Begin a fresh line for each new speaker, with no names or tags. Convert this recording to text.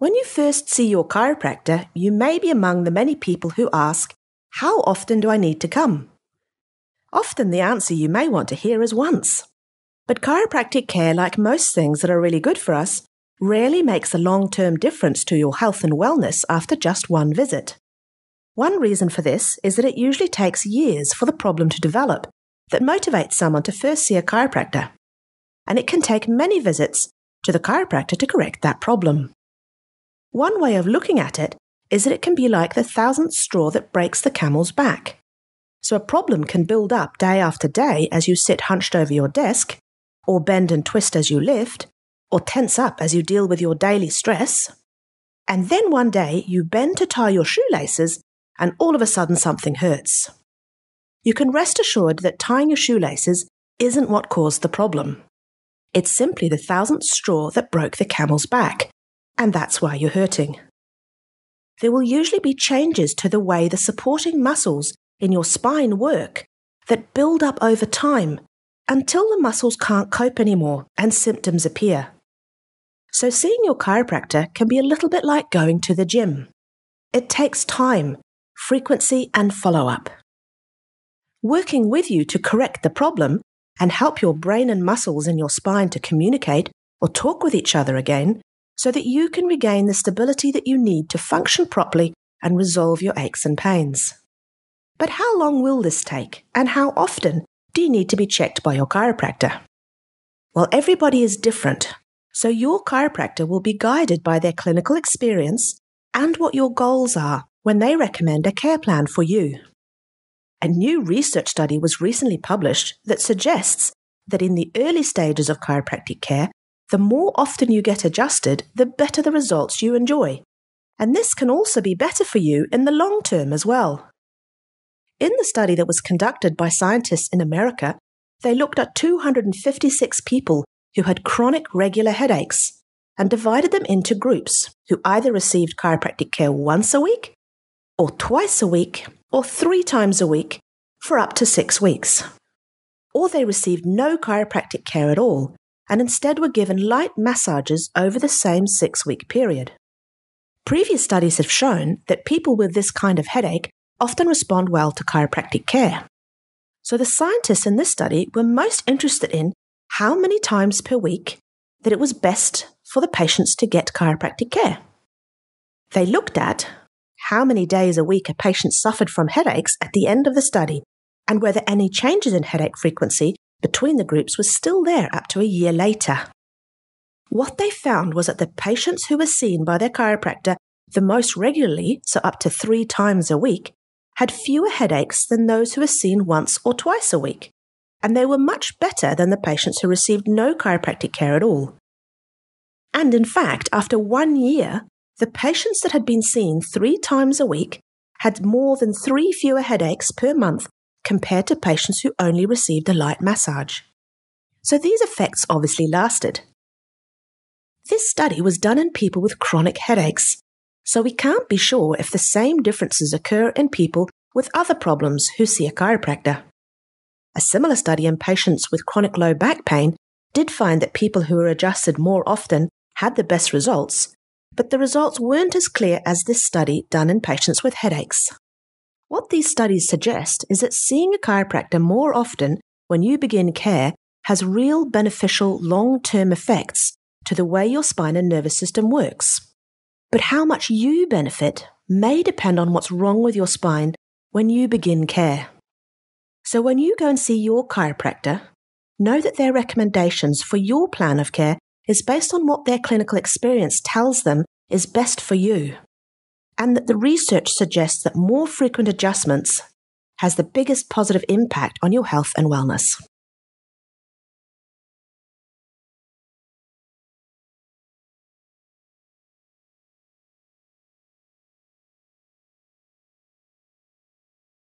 When you first see your chiropractor, you may be among the many people who ask, "How often do I need to come?" Often the answer you may want to hear is once. But chiropractic care, like most things that are really good for us, rarely makes a long-term difference to your health and wellness after just one visit. One reason for this is that it usually takes years for the problem to develop that motivates someone to first see a chiropractor. And it can take many visits to the chiropractor to correct that problem. One way of looking at it is that it can be like the 1,000th straw that breaks the camel's back. So a problem can build up day after day as you sit hunched over your desk, or bend and twist as you lift, or tense up as you deal with your daily stress. And then one day you bend to tie your shoelaces and all of a sudden something hurts. You can rest assured that tying your shoelaces isn't what caused the problem. It's simply the 1,000th straw that broke the camel's back, and that's why you're hurting. There will usually be changes to the way the supporting muscles in your spine work that build up over time until the muscles can't cope anymore and symptoms appear. So seeing your chiropractor can be a little bit like going to the gym. It takes time, frequency, and follow-up. Working with you to correct the problem and help your brain and muscles in your spine to communicate or talk with each other again so that you can regain the stability that you need to function properly and resolve your aches and pains. But how long will this take, and how often do you need to be checked by your chiropractor? Well, everybody is different, so your chiropractor will be guided by their clinical experience and what your goals are when they recommend a care plan for you. A new research study was recently published that suggests that in the early stages of chiropractic care, the more often you get adjusted, the better the results you enjoy. And this can also be better for you in the long term as well. In the study that was conducted by scientists in America, they looked at 256 people who had chronic regular headaches and divided them into groups who either received chiropractic care once a week, or twice a week, or 3 times a week for up to 6 weeks. Or they received no chiropractic care at all and instead were given light massages over the same 6-week period. Previous studies have shown that people with this kind of headache often respond well to chiropractic care. So the scientists in this study were most interested in how many times per week that it was best for the patients to get chiropractic care. They looked at how many days a week a patient suffered from headaches at the end of the study and whether any changes in headache frequency between the groups was still there up to a year later. What they found was that the patients who were seen by their chiropractor the most regularly, so up to 3 times a week, had fewer headaches than those who were seen once or twice a week, and they were much better than the patients who received no chiropractic care at all. And in fact, after 1 year, the patients that had been seen 3 times a week had more than 3 fewer headaches per month compared to patients who only received a light massage. So these effects obviously lasted. This study was done in people with chronic headaches, so we can't be sure if the same differences occur in people with other problems who see a chiropractor. A similar study in patients with chronic low back pain did find that people who were adjusted more often had the best results, but the results weren't as clear as this study done in patients with headaches. What these studies suggest is that seeing a chiropractor more often when you begin care has real beneficial long-term effects to the way your spine and nervous system works. But how much you benefit may depend on what's wrong with your spine when you begin care. So when you go and see your chiropractor, know that their recommendations for your plan of care is based on what their clinical experience tells them is best for you, and that the research suggests that more frequent adjustments has the biggest positive impact on your health and wellness.